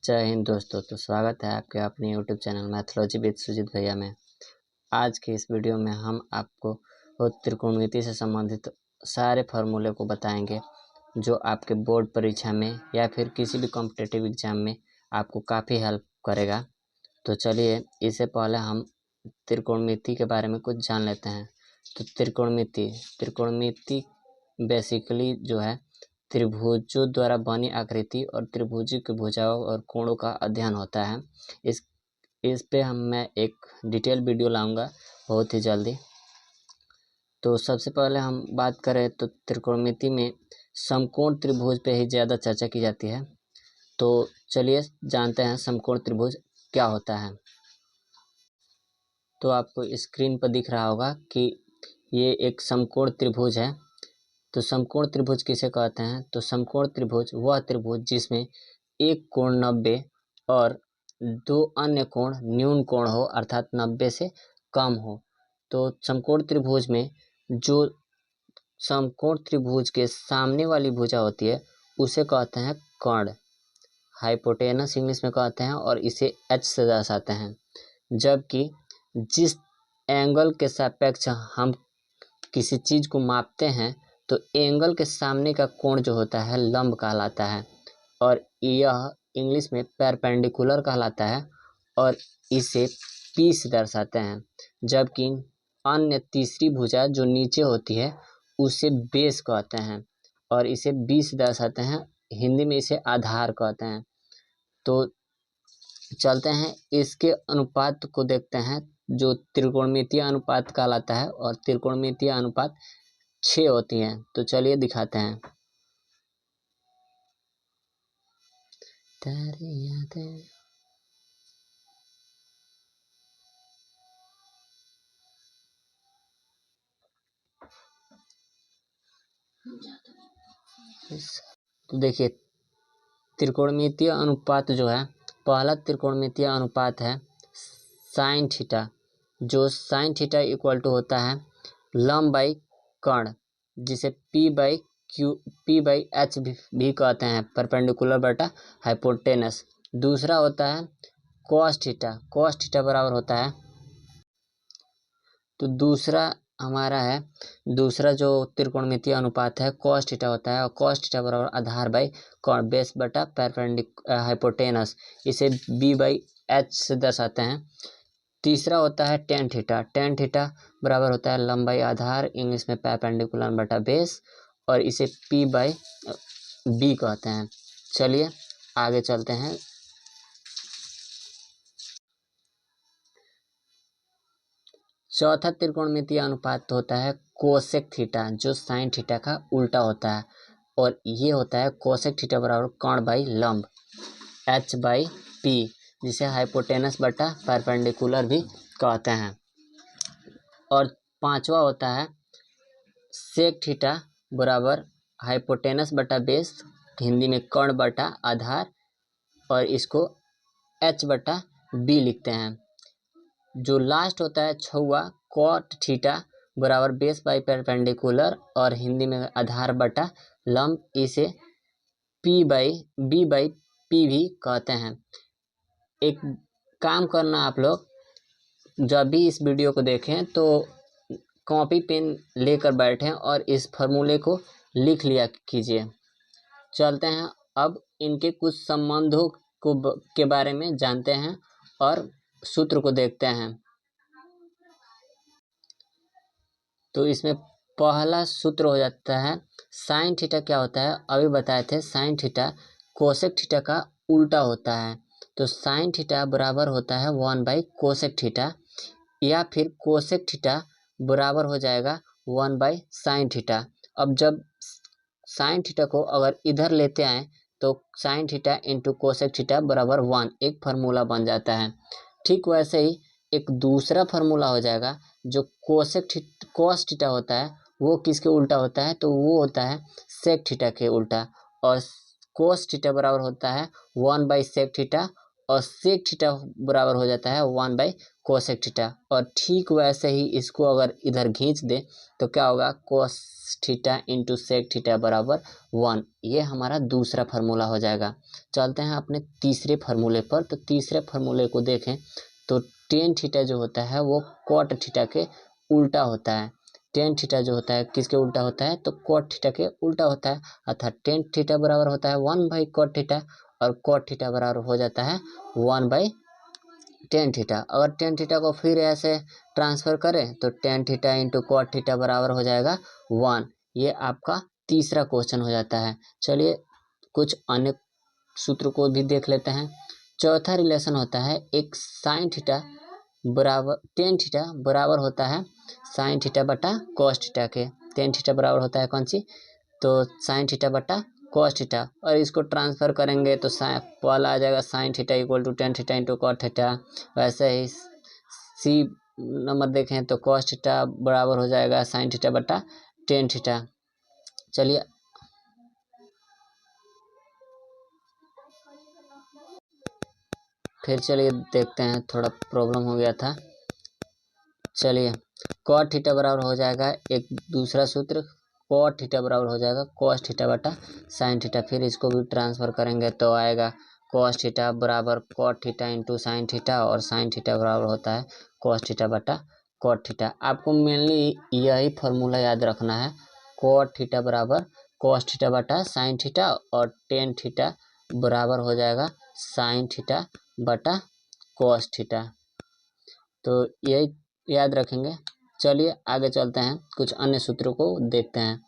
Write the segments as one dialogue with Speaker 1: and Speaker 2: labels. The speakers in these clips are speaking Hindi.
Speaker 1: जय हिंद दोस्तों। तो स्वागत है आपके अपने YouTube channel Mathology with Sujeet भैया में। आज की इस वीडियो में हम आपको त्रिकोणमिति से संबंधित सारे फार्मूले को बताएंगे जो आपके बोर्ड परीक्षा में या फिर किसी भी कॉम्पिटिटिव एग्जाम में आपको काफ़ी हेल्प करेगा। तो चलिए, इससे पहले हम त्रिकोणमिति के बारे में कुछ जान लेते हैं। तो त्रिकोणमिति बेसिकली जो है त्रिभुजों द्वारा बनी आकृति और त्रिभुज की भुजाओं और कोणों का अध्ययन होता है। इस पे मैं एक डिटेल वीडियो लाऊंगा बहुत ही जल्दी। तो सबसे पहले हम बात करें तो त्रिकोणमिति में समकोण त्रिभुज पे ही ज़्यादा चर्चा की जाती है। तो चलिए जानते हैं समकोण त्रिभुज क्या होता है। तो आपको स्क्रीन पर दिख रहा होगा कि ये एक समकोण त्रिभुज है। तो समकोण त्रिभुज किसे कहते हैं? तो समकोण त्रिभुज वह त्रिभुज जिसमें एक कोण 90 और दो अन्य कोण न्यून कोण हो, अर्थात 90 से कम हो। तो समकोण त्रिभुज में जो समकोण त्रिभुज के सामने वाली भुजा होती है उसे कहते हैं कर्ण, हाइपोटेनस इंग्लिश में कहते हैं, और इसे H से दर्शाते हैं। जबकि जिस एंगल के सापेक्ष हम किसी चीज़ को मापते हैं तो एंगल के सामने का कोण जो होता है लंब कहलाता है, और यह इंग्लिश में परपेंडिकुलर कहलाता है और इसे P से दर्शाते हैं। जबकि अन्य तीसरी भुजा जो नीचे होती है उसे बेस कहते हैं और इसे B से दर्शाते हैं। हिंदी में इसे आधार कहते हैं। तो चलते हैं इसके अनुपात को देखते हैं, जो त्रिकोणमितीय अनुपात कहलाता है, और त्रिकोणमितीय अनुपात 6 होती हैं। तो चलिए दिखाते हैं। तो देखिए, त्रिकोणमितीय अनुपात जो है, पहला त्रिकोणमितीय अनुपात है साइन थीटा, जो साइन थीटा इक्वल टू होता है लंब बाई कर्ण, जिसे P बाई H भी कहते हैं, परपेंडिकुलर बटा हाइपोटेनस। दूसरा होता है कॉस थीटा बराबर होता है, तो दूसरा जो त्रिकोणमितीय अनुपात है कॉस थीटा होता है, और कॉस थीटा बराबर आधार बाई कर्ण, बेस बटा हाइपोटेनस, इसे B बाई H से दर्शाते हैं। तीसरा होता है टेन थीटा बराबर होता है लंबाई आधार, इंग्लिश में परपेंडिकुलर बटा बेस, और इसे P बाई B कहते हैं। चलिए आगे चलते हैं। चौथा त्रिकोणमितीय अनुपात होता है कोसेक थीटा, जो साइन थीटा का उल्टा होता है, और ये होता है कोसेक थीटा बराबर कर्ण बाई लंब, H बाई P, जिसे हाइपोटेनस बटा परपेंडिकुलर भी कहते हैं। और पांचवा होता है सेक थीटा बराबर हाइपोटेनस बटा बेस, हिंदी में कर्ण बटा आधार, और इसको H बटा B लिखते हैं। जो लास्ट होता है छवा कॉट थीटा बराबर बेस बाई परपेंडिकुलर, और हिंदी में आधार बटा लंब, इसे B बाई P भी कहते हैं। एक काम करना, आप लोग जब भी इस वीडियो को देखें तो कॉपी पेन लेकर बैठें और इस फार्मूले को लिख लिया कीजिए। चलते हैं अब इनके कुछ संबंधों के बारे में जानते हैं और सूत्र को देखते हैं। तो इसमें पहला सूत्र हो जाता है साइन थीटा। क्या होता है अभी बताए थे, साइन थीटा कोसेक थीटा का उल्टा होता है। तो साइन थीटा बराबर होता है 1 बाई कोसेक थीटा, या फिर कोसेक थीटा बराबर हो जाएगा 1 बाई साइन थीटा। अब जब साइन थीटा को अगर इधर लेते आए तो sine theta into cosec theta बराबर 1, एक फार्मूला बन जाता है। ठीक वैसे ही एक दूसरा फार्मूला हो जाएगा जो कोस थीटा होता है, वो किसके उल्टा होता है? तो वो होता है सेक थीटा के उल्टा, और कोस थीटा बराबर होता है 1 बाई सेक थीटा, और सेक थीटा बराबर हो जाता है 1/कोसेक थीटा। और ठीक वैसे ही इसको अगर इधर खींच दे तो क्या होगा, cos theta into sec theta बराबर 1। ये हमारा दूसरा फार्मूला हो जाएगा। चलते हैं अपने तीसरे फार्मूले पर। तो तीसरे फार्मूले को देखें तो टेन थीटा जो होता है वो कॉट थीटा के उल्टा होता है। टेन थीटा जो होता है किसके उल्टा होता है, तो कॉट थीटा के उल्टा होता है। अर्थात टेन थीटा बराबर होता है 1/कॉट थीटा और कॉट थीटा बराबर हो जाता है 1/टेन थीटा। अगर टेन थीटा को फिर ऐसे ट्रांसफर करें तो tan theta into cot theta बराबर हो जाएगा 1। ये आपका तीसरा क्वेश्चन हो जाता है। चलिए कुछ अन्य सूत्र को भी देख लेते हैं। चौथा रिलेशन होता है एक साइन थीटा बराबर टेन थीटा बराबर होता है साइन थीटा बटा कॉस थीटा के। टेन थीटा बराबर होता है कौन सी, तो साइन थीटा बटा कॉस थीटा। और इसको ट्रांसफर करेंगे तो पहला आ जाएगा sine theta equal to tan theta into cos theta. वैसे ही सी नंबर देखें तो कॉस थीटा बराबर हो जाएगा साइन थीटा बटा टेन थीटा। चलिए फिर चलिए देखते हैं, थोड़ा प्रॉब्लम हो गया था। चलिए कॉट थीटा बराबर हो जाएगा एक दूसरा सूत्र, कॉट थीटा बराबर हो जाएगा कॉस थीटा बटा साइन थीटा। फिर इसको भी ट्रांसफर करेंगे तो आएगा कॉस थीटा बराबर cot theta into sine theta और साइन थीटा बराबर होता है कॉस थीटा बटा कॉट थीटा। आपको मेनली यही फार्मूला याद रखना है, कॉट थीटा बराबर कॉस थीटा बटा साइन थीटा और टेन थीटा बराबर हो जाएगा साइन थीटा बटा कॉस थीटा। तो यही याद रखेंगे। चलिए आगे चलते हैं, कुछ अन्य सूत्रों को देखते हैं।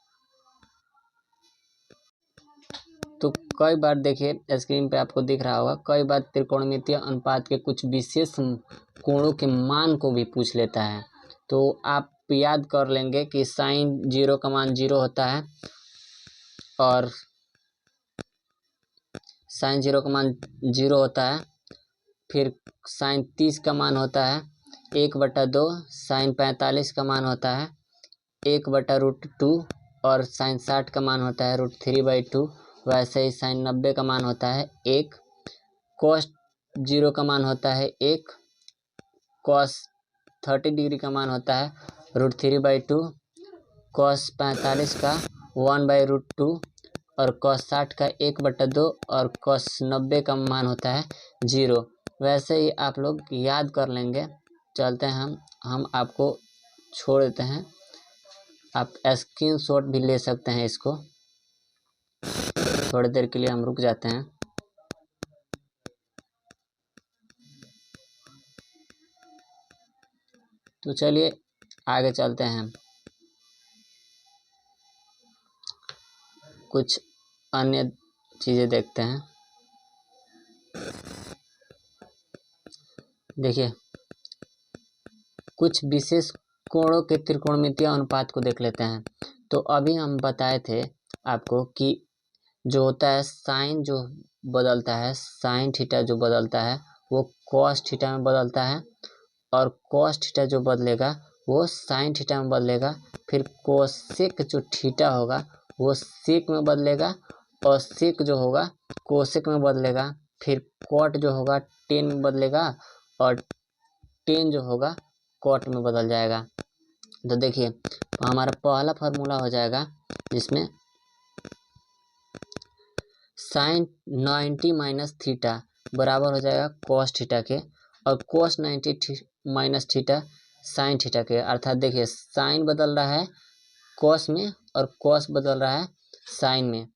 Speaker 1: तो कई बार देखिए स्क्रीन पे आपको दिख रहा होगा, कई बार त्रिकोणमितीय अनुपात के कुछ विशेष कोणों के मान को भी पूछ लेता है। तो आप याद कर लेंगे कि साइन 0 का मान 0 होता है और साइन 0 का मान 0 होता है। फिर साइन 30 का मान होता है 1/2, साइन 45 का मान होता है 1/√2 और साइन 60 का मान होता है √3/2। वैसे ही साइन 90 का मान होता है 1, कॉस 0 का मान होता है 1, कॉस 30 डिग्री का मान होता है √3/2, कॉस 45 का 1/√2 और कॉस 60 का 1/2 और कॉस 90 का मान होता है 0। वैसे ही आप लोग याद कर लेंगे। चलते हैं हम आपको छोड़ देते हैं, आप स्क्रीनशॉट भी ले सकते हैं। इसको थोड़ी देर के लिए हम रुक जाते हैं। तो चलिए आगे चलते हैं, कुछ अन्य चीज़ें देखते हैं। देखिए कुछ विशेष कोणों के त्रिकोणमितीय अनुपात को देख लेते हैं। तो अभी हम बताए थे आपको कि जो होता है साइन जो बदलता है, साइन थीटा जो बदलता है वो कॉस थीटा में बदलता है और कॉस थीटा जो बदलेगा वो साइन थीटा में बदलेगा। फिर कोसेक जो थीटा होगा वो सेक में बदलेगा और सेक जो होगा कोसेक में बदलेगा। फिर कॉट जो होगा टेन में बदलेगा और टेन जो होगा कॉट में बदल जाएगा। तो देखिए हमारा पहला फार्मूला हो जाएगा जिसमें साइन 90 माइनस थीटा बराबर हो जाएगा कॉस थीटा के और cos 90 minus theta sine theta के। अर्थात देखिए साइन बदल रहा है कॉस में और कॉस बदल रहा है साइन में।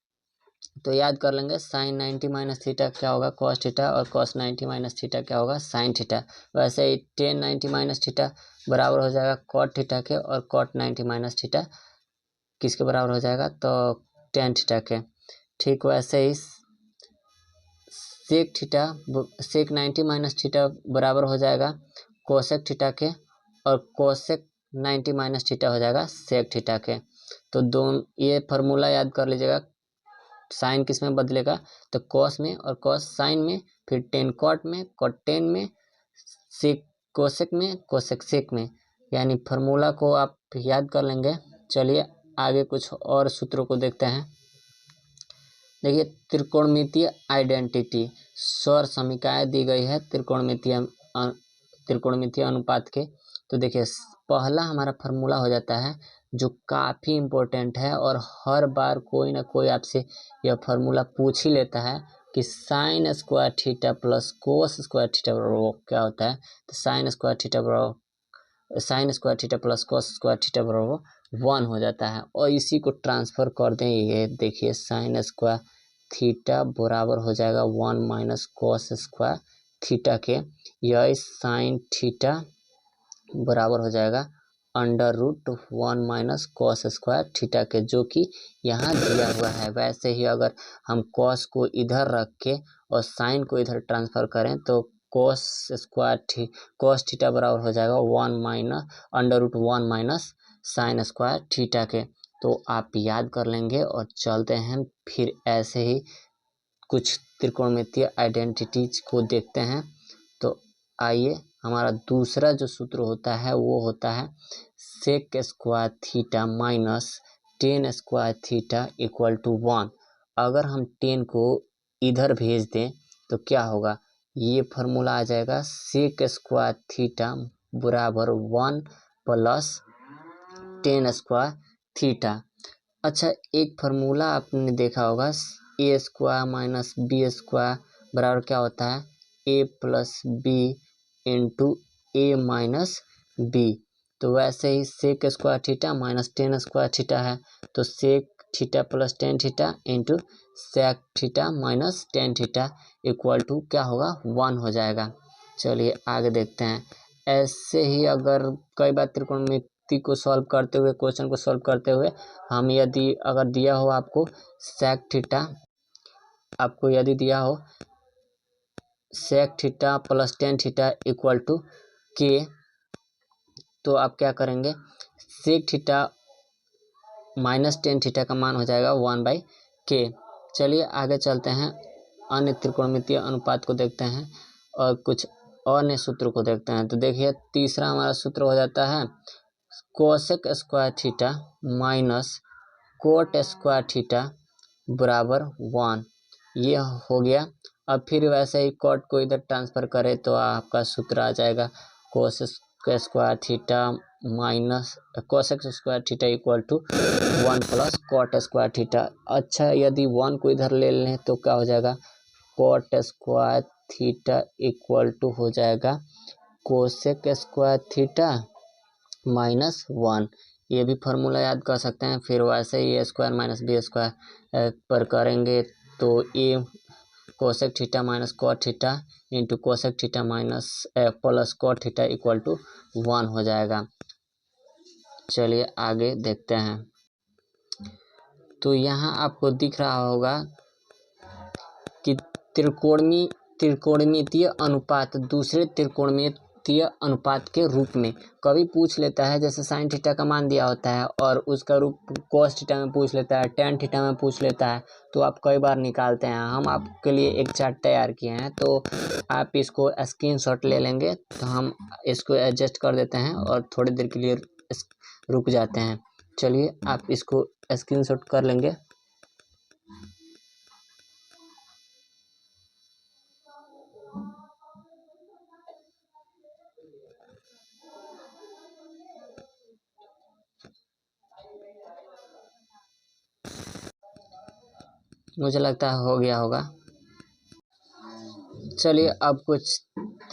Speaker 1: तो याद कर लेंगे साइन 90 माइनस थीटा क्या होगा कॉस थीटा और कॉस 90 माइनस थीटा क्या होगा साइन थीटा। वैसे ही टेन 90 माइनस थीटा बराबर हो जाएगा कॉट थीटा के और कॉट 90 माइनस थीटा किसके बराबर हो जाएगा, तो टेन थीटा के। ठीक वैसे ही sec theta sec 90 minus theta बराबर हो जाएगा कोसेक थीटा के और कोसेक 90 माइनस थीटा हो जाएगा सेक थीटा के। तो दोनों ये फार्मूला याद कर लीजिएगा। साइन किस में बदलेगा, तो कॉस में और कॉस साइन में, फिर टेन कॉट में, कॉट टेन में, सेक कोसेक में, कोसेक सेक में। यानी फार्मूला को आप याद कर लेंगे। चलिए आगे कुछ और सूत्रों को देखते हैं। देखिए त्रिकोणमितीय आइडेंटिटी सौर समीकरण दी गई है त्रिकोणमितीय अनुपात के। तो देखिए पहला हमारा फॉर्मूला हो जाता है जो काफ़ी इम्पोर्टेंट है और हर बार कोई ना कोई आपसे यह फार्मूला पूछ ही लेता है कि sine square theta plus cos square theta बराबर क्या होता है। तो sine square theta plus cos square theta बराबर 1 हो जाता है और इसी को ट्रांसफ़र कर दें। ये देखिए साइन स्क्वायर थीटा बराबर हो जाएगा 1 माइनस कोस स्क्वायर थीटा के, यह साइन थीटा बराबर हो जाएगा √1 माइनस कॉस स्क्वायर थीटा के, जो कि यहाँ दिया हुआ है। वैसे ही अगर हम कॉस को इधर रख के और साइन को इधर ट्रांसफ़र करें तो कॉस थीटा बराबर हो जाएगा 1 माइनस साइन स्क्वायर थीटा के। तो आप याद कर लेंगे और चलते हैं फिर ऐसे ही कुछ त्रिकोणमितीय आइडेंटिटीज को देखते हैं। तो आइए, हमारा दूसरा जो सूत्र होता है वो होता है sec square theta minus tan square theta equal to 1। अगर हम 10 को इधर भेज दें तो क्या होगा, ये फार्मूला आ जाएगा सेक स्क्वायर थीटा बराबर 1 प्लस टेन स्क्वायर थीटा। अच्छा, एक फार्मूला आपने देखा होगा A square minus B square बराबर क्या होता है, A plus B into A minus B. तो वैसे ही sec square theta minus tan square theta है, तो sec theta plus tan theta into sec theta minus tan theta equal to क्या होगा, 1 हो जाएगा। चलिए आगे देखते हैं। ऐसे ही अगर कई बार त्रिकोणमिति को सॉल्व करते हुए, क्वेश्चन को सॉल्व करते हुए हम यदि अगर दिया हो आपको सेक थीटा, आपको यदि दिया हो sec theta plus tan theta equal to k, तो आप क्या करेंगे, sec theta minus tan theta का मान हो जाएगा 1/k। चलिए आगे चलते हैं, अन्य त्रिकोणमितीय अनुपात को देखते हैं और कुछ अन्य सूत्र को देखते हैं। तो देखिए तीसरा हमारा सूत्र हो जाता है cosec square theta minus cot square theta बराबर 1। ये हो गया। अब फिर वैसे ही कॉट को इधर ट्रांसफ़र करें तो आपका सूत्र आ जाएगा cos square theta minus cosec square theta equal to 1 plus cot square theta. अच्छा, यदि 1 को इधर ले लें तो क्या हो जाएगा, cot square theta equal to हो जाएगा कोसेक स्क्वायर थीटा माइनस 1। ये भी फार्मूला याद कर सकते हैं। फिर वैसे ही A square minus B square पर करेंगे तो A cosec theta minus cot theta into cosec theta minus plus cot theta equal to 1 हो जाएगा। चलिए आगे देखते हैं। तो यहाँ आपको दिख रहा होगा कि त्रिकोणमितीय अनुपात दूसरे त्रिकोणमितीय अनुपात के रूप में कभी पूछ लेता है। जैसे साइन थीटा का मान दिया होता है और उसका रूप कोस थीटा में पूछ लेता है, टेन थीटा में पूछ लेता है, तो आप कई बार निकालते हैं। हम आपके लिए एक चार्ट तैयार किए हैं, तो आप इसको स्क्रीनशॉट ले लेंगे। तो हम इसको एडजस्ट कर देते हैं और थोड़ी देर के लिए रुक जाते हैं। चलिए आप इसको स्क्रीनशॉट कर लेंगे। मुझे लगता है हो गया होगा। चलिए अब कुछ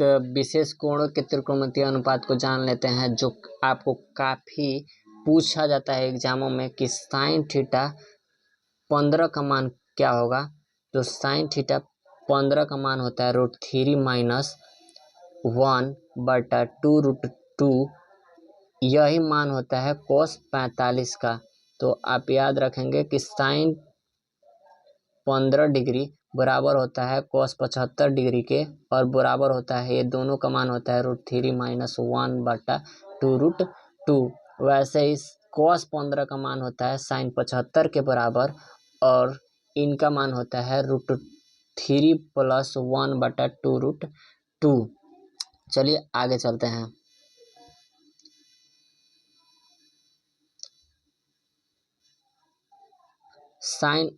Speaker 1: विशेष कोणों के त्रिकोणमितीय अनुपात को जान लेते हैं, जो आपको काफ़ी पूछा जाता है एग्जामों में कि साइन थीटा 15 का मान क्या होगा। तो साइन थीटा 15 का मान होता है √3 माइनस 1/2√2। यही मान होता है कोस 45 का। तो आप याद रखेंगे कि साइन 15 डिग्री बराबर होता है कोस 75 डिग्री के, और बराबर होता है, ये दोनों का मान होता है √3 माइनस 1/2√2। वैसे ही कोस 15 का मान होता है साइन 75 के बराबर, और इनका मान होता है √3 प्लस 1/2√2। चलिए आगे चलते हैं। साइन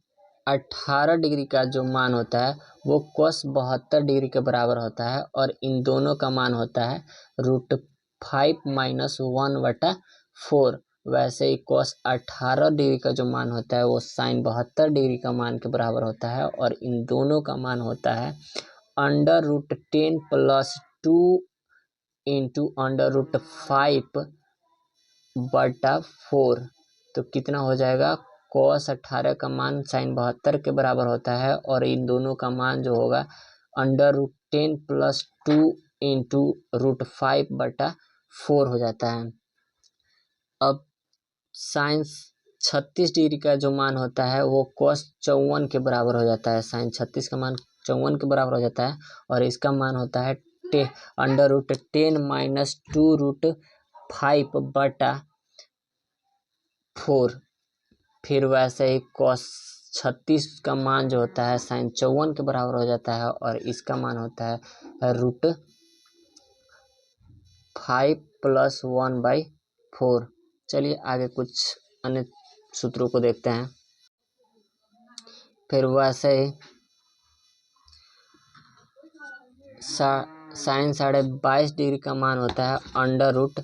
Speaker 1: 18 डिग्री का जो मान होता है वो cos 72 डिग्री के बराबर होता है और इन दोनों का मान होता है √5 - 1/4। वैसे ही cos 18 डिग्री का जो मान होता है वो sin 72 डिग्री का मान के बराबर होता है और इन दोनों का मान होता है √10 + 2 × √5/4। तो कितना हो जाएगा, cos 18 का मान sin 72 के बराबर होता है और इन दोनों का मान जो होगा √10 + 2 × √5/4 हो जाता है। अब sin 36 डिग्री का जो मान होता है वो cos 54 के बराबर हो जाता है। sin 36 का मान 54 के बराबर हो जाता है और इसका मान होता है √10 - 2√5/4। फिर वैसे ही cos 36 का मान जो होता है sin 54 के बराबर हो जाता है और इसका मान होता है √5 + 1/4। चलिए आगे कुछ अन्य सूत्रों को देखते हैं। फिर वैसे ही sin 22.5 डिग्री का मान होता है √2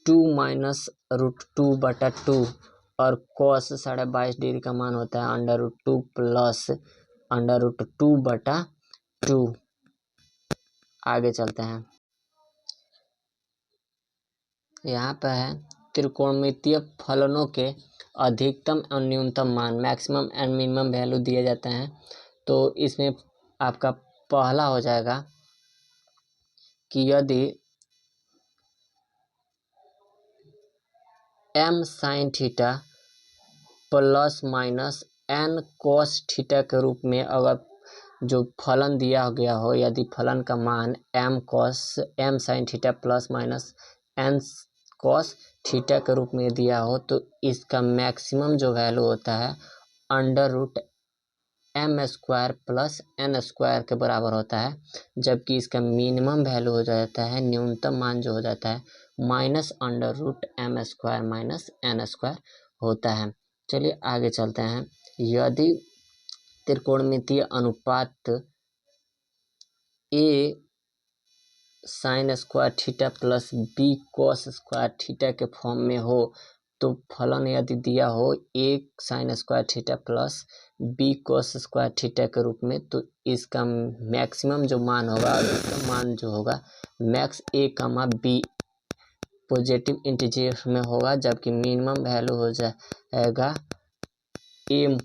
Speaker 1: - √2/2 और cos 22.5 डिग्री का मान होता है √2 + √2/2। आगे चलते हैं। यहाँ पे है त्रिकोणमितीय फलनों के अधिकतम और न्यूनतम मान, मैक्सिमम एंड मिनिमम वैल्यू दिए जाते हैं। तो इसमें आपका पहला हो जाएगा कि यदि m sin theta + -n cos theta के रूप में अगर जो फलन दिया गया हो, यदि फलन का मान m sin theta + -n cos theta के रूप में दिया हो तो इसका मैक्सिमम जो वैल्यू होता है √m² + n² के बराबर होता है, जबकि इसका मिनिमम वैल्यू हो जाता है, न्यूनतम मान जो हो जाता है -√m² - n² होता है। चलिए आगे चलते हैं। यदि त्रिकोणमितीय अनुपात a sin square theta + b cos square theta के फॉर्म में हो तो फलन यदि दिया हो a sin square theta + b cos square theta के रूप में, तो इसका मैक्सिमम जो मान होगा और इसका मान जो होगा max a, b positive integer में होगा, जबकि मिनिमम वैल्यू हो जाएगा a,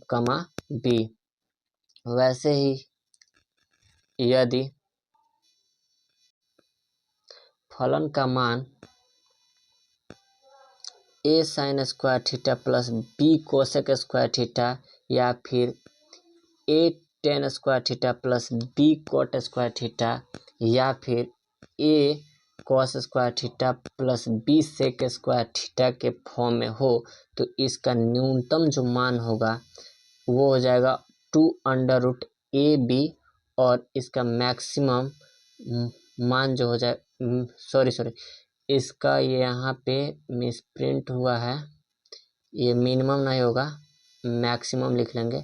Speaker 1: b। वैसे ही यदि फलन का मान a sin square theta + b cosec square theta या फिर a tan square theta + b cot square theta या फिर a cos square theta + b sec square theta के फॉर्म में हो तो इसका न्यूनतम जो मान होगा वो हो जाएगा 2√ab और इसका मैक्सिमम मान जो हो जाए सॉरी इसका ये यहाँ पे मिसप्रिंट हुआ है, ये मिनिमम नहीं होगा, मैक्सिमम लिख लेंगे।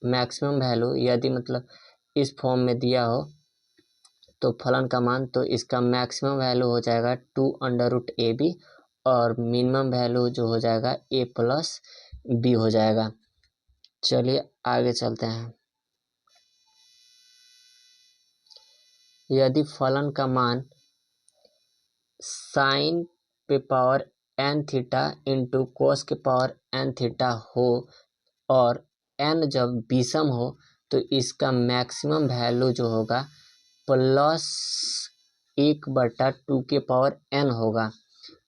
Speaker 1: मैक्सिमम वैल्यू यदि मतलब इस फॉर्म में दिया हो तो फलन का मान, तो इसका मैक्सिमम वैल्यू हो जाएगा 2√ab और मिनिमम वैल्यू जो हो जाएगा a + b हो जाएगा। चलिए आगे चलते हैं। यदि फलन का मान sin पे power n theta into cos के पावर n थीटा हो और n जब विषम हो तो इसका मैक्सिमम वैल्यू जो होगा +1/2 के पावर n होगा।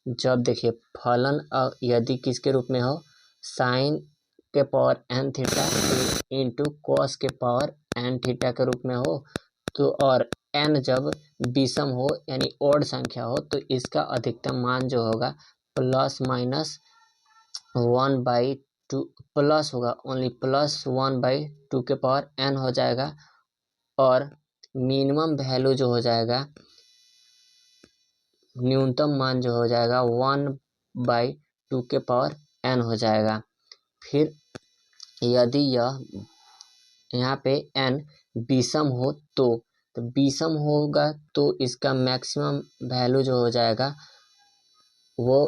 Speaker 1: जब देखिए फलन यदि किसके रूप में हो, sin के power n theta into cos के पावर n थीटा के रूप में हो तो और n जब विषम हो यानी ओड संख्या हो तो इसका अधिकतम मान जो होगा +1/2 प्लस होगा, ओनली +1/2 के पावर n हो जाएगा और मिनिमम वैल्यू जो हो जाएगा, न्यूनतम मान जो हो जाएगा 1/2 के पावर n हो जाएगा। फिर यदि यह यहाँ पे n विषम हो तो विषम होगा तो इसका मैक्सिमम वैल्यू जो हो जाएगा वो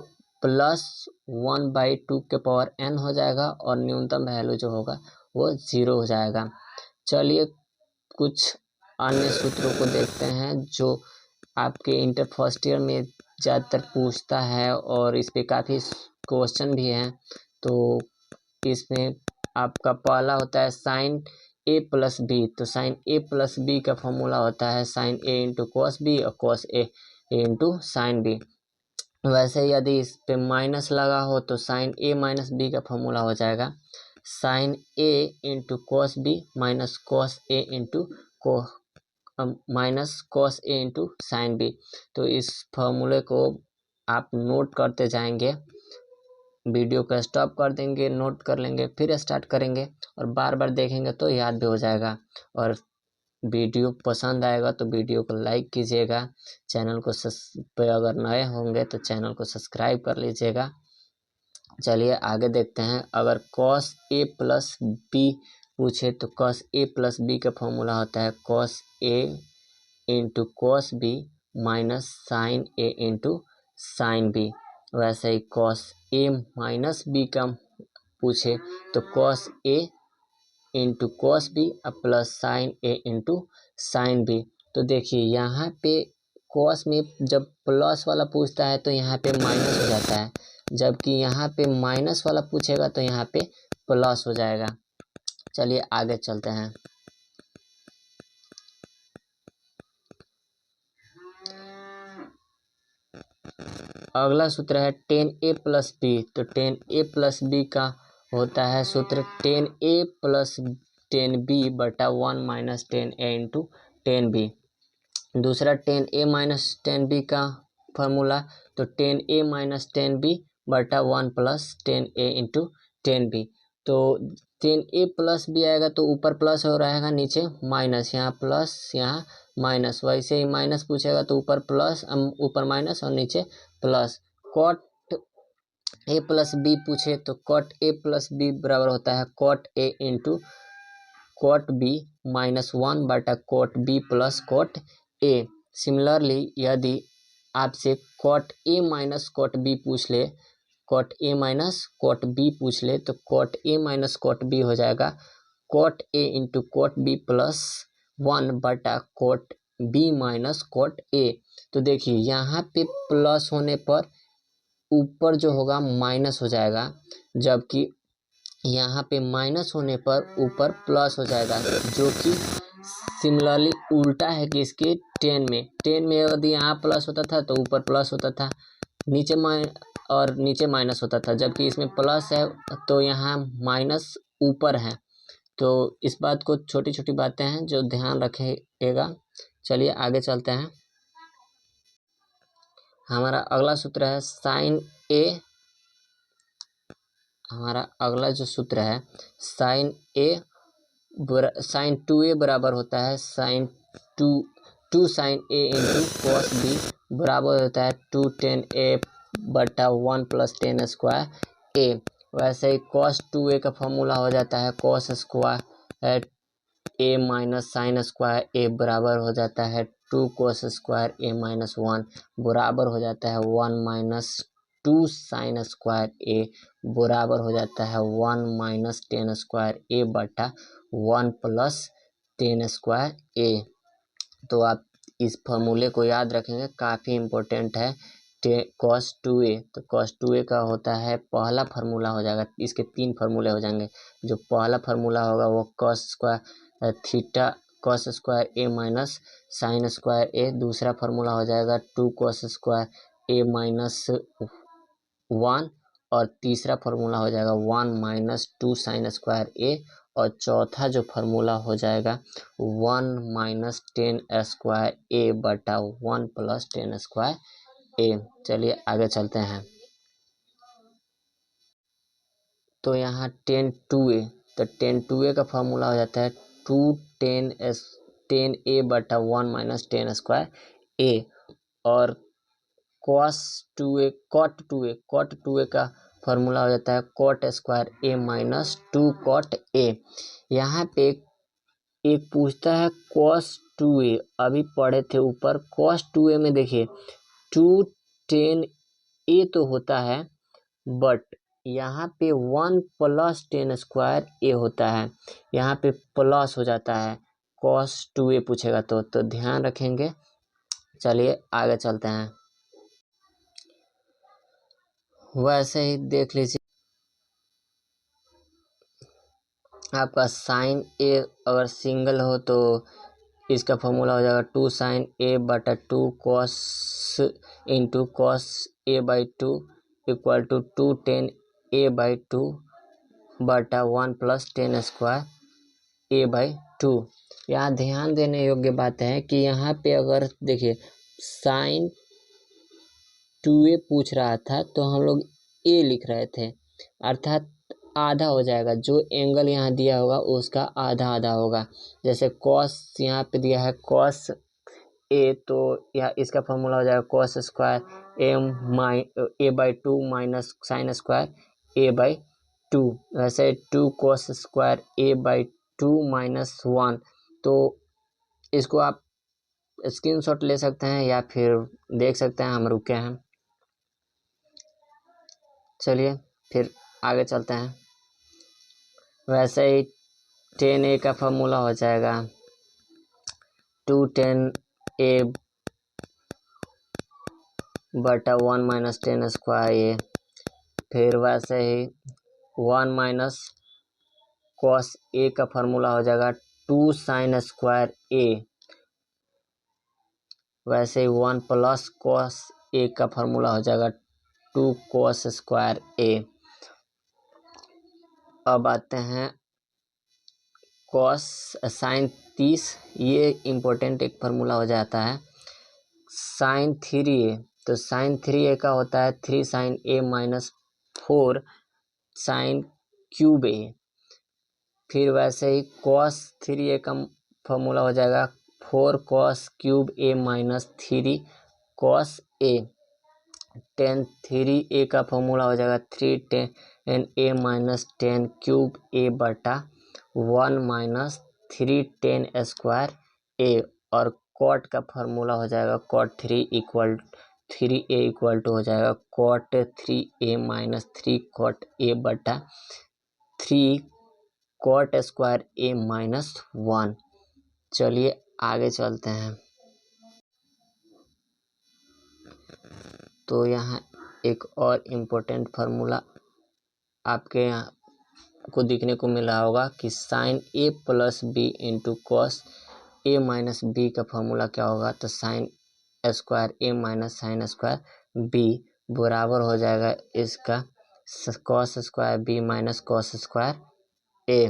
Speaker 1: +1/2 के पावर n हो जाएगा और न्यूनतम वैल्यू जो होगा वो 0 हो जाएगा। चलिए कुछ अन्य सूत्रों को देखते हैं जो आपके इंटर फर्स्ट ईयर में ज़्यादातर पूछता है और इस पे काफ़ी क्वेश्चन भी हैं। तो इसमें आपका पहला होता है साइन ए प्लस बी। तो साइन ए प्लस बी का फॉर्मूला होता है sine A into cos B और cos A into sine B. वैसे यदि इस पे माइनस लगा हो तो साइन ए माइनस बी का फॉर्मूला हो जाएगा sine A into cos B minus cos A into minus cos A into sine B. तो इस फॉर्मूले को आप नोट करते जाएंगे, वीडियो को स्टॉप कर देंगे, नोट कर लेंगे, फिर स्टार्ट करेंगे और बार बार देखेंगे तो याद भी हो जाएगा। और वीडियो पसंद आएगा तो वीडियो को लाइक कीजिएगा, चैनल को अगर नए होंगे तो चैनल को सब्सक्राइब कर लीजिएगा। चलिए आगे देखते हैं। अगर कॉस ए प्लस बी पूछे तो कॉस ए प्लस बी का फॉर्मूला होता है cos A into cos B minus sine A into sine B. वैसे ही कॉस ए माइनस बी का पूछे तो cos A into cos B plus sine A into sine B. तो देखिए यहाँ पे कॉस में जब प्लस वाला पूछता है तो यहाँ पे माइनस हो जाता है, जबकि यहाँ पे माइनस वाला पूछेगा तो यहाँ पे प्लस हो जाएगा। चलिए आगे चलते हैं। अगला सूत्र है टेन ए प्लस बी। तो टेन ए प्लस बी का होता है सूत्र टेन ए प्लस टेन बी बटा 1 माइनस टेन ए इंटू टेन बी। दूसरा टेन ए माइनस टेन बी का फॉर्मूला तो टेन ए माइनस टेन बी बटा 1 प्लस टेन ए इंटू टेन बी। तो टेन ए प्लस बी आएगा तो ऊपर प्लस हो रहेगा, नीचे माइनस, यहाँ प्लस यहाँ माइनस। वैसे ही माइनस पूछेगा तो ऊपर प्लस ऊपर माइनस और नीचे plus. Cot A plus B पूछे तो कॉट ए प्लस बी बराबर होता है cot A into cot B minus 1 बटा cot B plus cot A. Similarly यदि आपसे cot A minus cot B पूछ ले, cot A minus cot B पूछ ले तो cot A minus cot B हो जाएगा cot A into cot B plus 1 बटा cot B minus cot A. तो देखिए यहाँ पे प्लस होने पर ऊपर जो होगा माइनस हो जाएगा, जबकि यहाँ पे माइनस होने पर ऊपर प्लस हो जाएगा, जो कि सिमिलरली उल्टा है कि इसके टेन में यदि यहाँ प्लस होता था तो ऊपर प्लस होता था, नीचे माइनस होता था, जबकि इसमें प्लस है तो यहाँ माइनस ऊपर है। तो इस बात को छोटी छोटी बातें हैं जो ध्यान रखिएगा। चलिए आगे चलते हैं। हमारा अगला सूत्र है साइन ए। हमारा अगला जो सूत्र है साइन टू ए बराबर होता है sign to sign A into cos B बराबर होता है 2 टेन ए बटा 1 प्लस टेन स्क्वायर ए। वैसे ही कॉस 2a का फॉर्मूला हो जाता है cos square A minus sine square ए बराबर हो जाता है 2 कॉस स्क्वायर ए माइनस 1 बराबर हो जाता है 1 माइनस 2 साइन स्क्वायर ए बराबर हो जाता है 1 माइनस टेन स्क्वायर ए बटा 1 प्लस टेन स्क्वायर ए। तो आप इस फॉर्मूले को याद रखेंगे, काफ़ी इम्पोर्टेंट है। कॉस 2a, तो कॉस 2a का होता है पहला फार्मूला हो जाएगा, इसके 3 फार्मूले हो जाएंगे। जो पहला फार्मूला होगा वो cos square theta cos square A minus sine square A. दूसरा फार्मूला हो जाएगा 2 कॉस स्क्वायर ए माइनस 1 और तीसरा फार्मूला हो जाएगा 1 माइनस 2 साइन स्क्वायर ए और चौथा जो फार्मूला हो जाएगा 1 माइनस टेन स्क्वायर ए बटा 1 प्लस टेन स्क्वायर ए। चलिए आगे चलते हैं। तो यहाँ टेन टू ए का फॉर्मूला हो जाता है 2 टेन ए बटा 1 माइनस टेन स्क्वायर ए और कॉट टू ए का फॉर्मूला हो जाता है cot square A minus 2 cot A. यहाँ पे एक पूछता है कॉस 2a, अभी पढ़े थे ऊपर कॉस 2a में देखिए 2 10 a तो होता है, बट यहाँ पे 1 प्लस 10 स्क्वायर ए होता है, यहाँ पे प्लस हो जाता है कॉस 2a पूछेगा तो ध्यान रखेंगे। चलिए आगे चलते हैं। वैसे ही देख लीजिए आपका साइन ए अगर सिंगल हो तो इसका फॉर्मूला हो जाएगा 2 साइन ए बटा 2 cos into cos A by 2 equal to 2 tan A by 2 बटा 1 प्लस 10 स्क्वायर ए बाई 2। यहाँ ध्यान देने योग्य बात है कि यहाँ पे अगर देखिए साइन 2a पूछ रहा था तो हम लोग ए लिख रहे थे, अर्थात आधा हो जाएगा, जो एंगल यहाँ दिया होगा उसका आधा आधा होगा। जैसे कॉस यहाँ पे दिया है कॉस ए, तो यह इसका फॉर्मूला हो जाएगा cos square A by 2 minus sine square A by 2। वैसे 2 cos square A by 2 minus 1, तो इसको आप स्क्रीनशॉट ले सकते हैं या फिर देख सकते हैं, हम रुके हैं। चलिए फिर आगे चलते हैं। वैसे ही 10a का फॉर्मूला हो जाएगा 2 10a बटा 1 माइनस 10 स्क्वायर ए। फिर वैसे ही 1 माइनस कॉस ए का फॉर्मूला हो जाएगा 2 साइन स्क्वायर ए। वैसे ही 1 प्लस कॉस ए का फॉर्मूला हो जाएगा 2 कॉस स्क्वायर ए। अब आते हैं कॉस साइन 30, ये इम्पोर्टेंट एक फार्मूला हो जाता है साइन 3a, तो साइन 3a का होता है 3 sign A minus 4 sine cube ए। फिर वैसे ही कॉस 3a का फॉर्मूला हो जाएगा 4 cos cube A minus 3 cos A. Ten 3a का फॉर्मूला हो जाएगा 3 टेन ए माइनस 10 क्यूब ए बटा 1 माइनस 3 टेन स्क्वायर ए। और कॉट का फॉर्मूला हो जाएगा cot 3 equal 3a equal to हो जाएगा cot 3a minus 3 cot A बटा 3 कॉट स्क्वायर ए माइनस 1। चलिए आगे चलते हैं। तो यहाँ एक और इम्पोर्टेंट फार्मूला आपके यहाँ को दिखने को मिल रहा होगा कि sine A plus B into cos A minus B का फॉर्मूला क्या होगा, तो sine square A minus sine square B बराबर हो जाएगा इसका cos square B minus cos square A.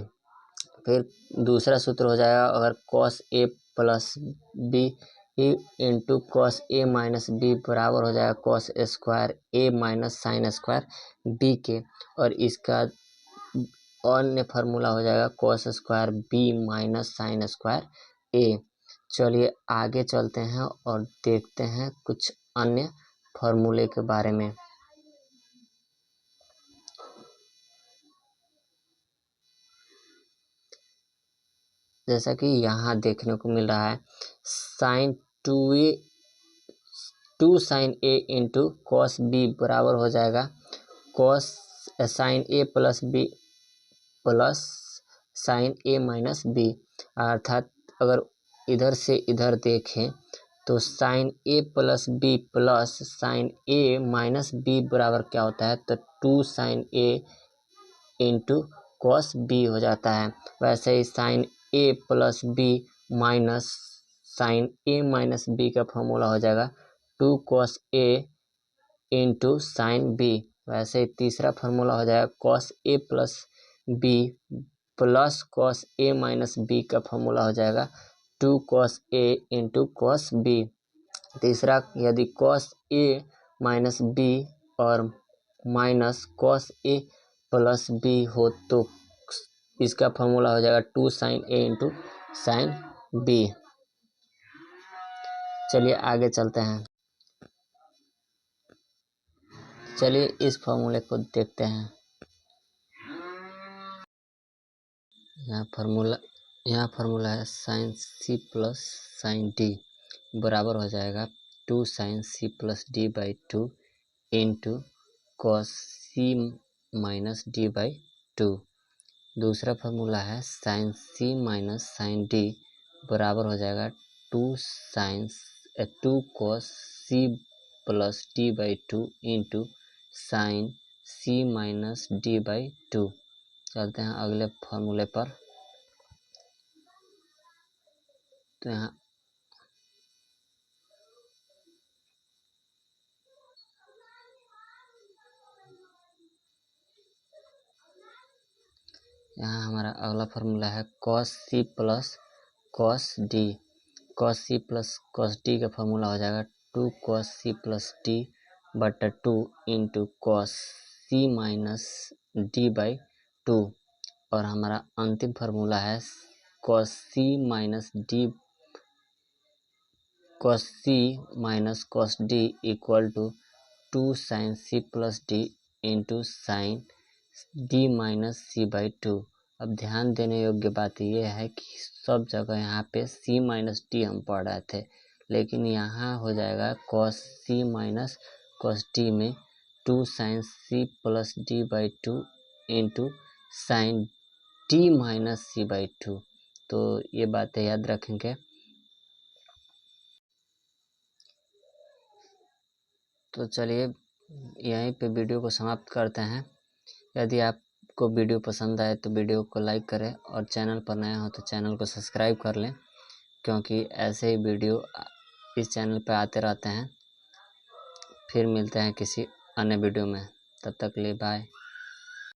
Speaker 1: फिर दूसरा सूत्र हो जाएगा अगर cos A plus B into cos A minus B बराबर हो जाएगा cos square A minus sine square B के, और इसका अन्य फार्मूला हो जाएगा cos square B minus sine square ए। चलिए आगे चलते हैं और देखते हैं कुछ अन्य फार्मूले के बारे में। जैसा कि यहाँ देखने को मिल रहा है sign 2 sign A into cos B बराबर हो जाएगा cos sine A plus B plus sine A minus B. अर्थात अगर इधर से इधर देखें तो sine A plus B plus sine A minus B बराबर क्या होता है, तो 2 sign A into cos B हो जाता है। वैसे ही sign A plus B minus sine A minus B का फॉर्मूला हो जाएगा 2 cos A into sine B. वैसे ही तीसरा फार्मूला हो जाएगा cos A plus B plus cos A minus B का फॉर्मूला हो जाएगा 2 cos A into cos B. तीसरा यदि कॉस ए माइनस बी और minus cos A plus B हो तो इसका फॉर्मूला हो जाएगा 2 sign A into sine B. चलिए आगे चलते हैं। चलिए इस फॉर्मूले को देखते हैं। यहाँ फार्मूला है sine C plus sine D बराबर हो जाएगा 2 sine C plus D by 2 into cos C minus D by 2। दूसरा फार्मूला है sine C minus sine D बराबर हो जाएगा 2 cos C plus D by 2 into sine C minus D by 2। चलते हैं अगले फार्मूले पर। तो यहाँ हमारा अगला फार्मूला है cos C plus cos D. Cos C plus cos D का फार्मूला हो जाएगा 2 कॉस सी प्लस डी बटा 2 into cos C minus D by 2। और हमारा अंतिम फार्मूला है cos C minus cos D equal to 2 sine C plus D into sine D minus C by 2। अब ध्यान देने योग्य बात यह है कि सब जगह यहाँ पे सी माइनस डी हम पढ़ रहे थे, लेकिन यहाँ हो जाएगा cos C minus cos D में 2 sine C plus D by 2 into sine D minus C by 2। तो ये बातें याद रखेंगे। तो चलिए यहीं पे वीडियो को समाप्त करते हैं। यदि आपको वीडियो पसंद आए तो वीडियो को लाइक करें और चैनल पर नया हो तो चैनल को सब्सक्राइब कर लें, क्योंकि ऐसे ही वीडियो इस चैनल पर आते रहते हैं। फिर मिलते हैं किसी अन्य वीडियो में, तब तक के लिए बाय।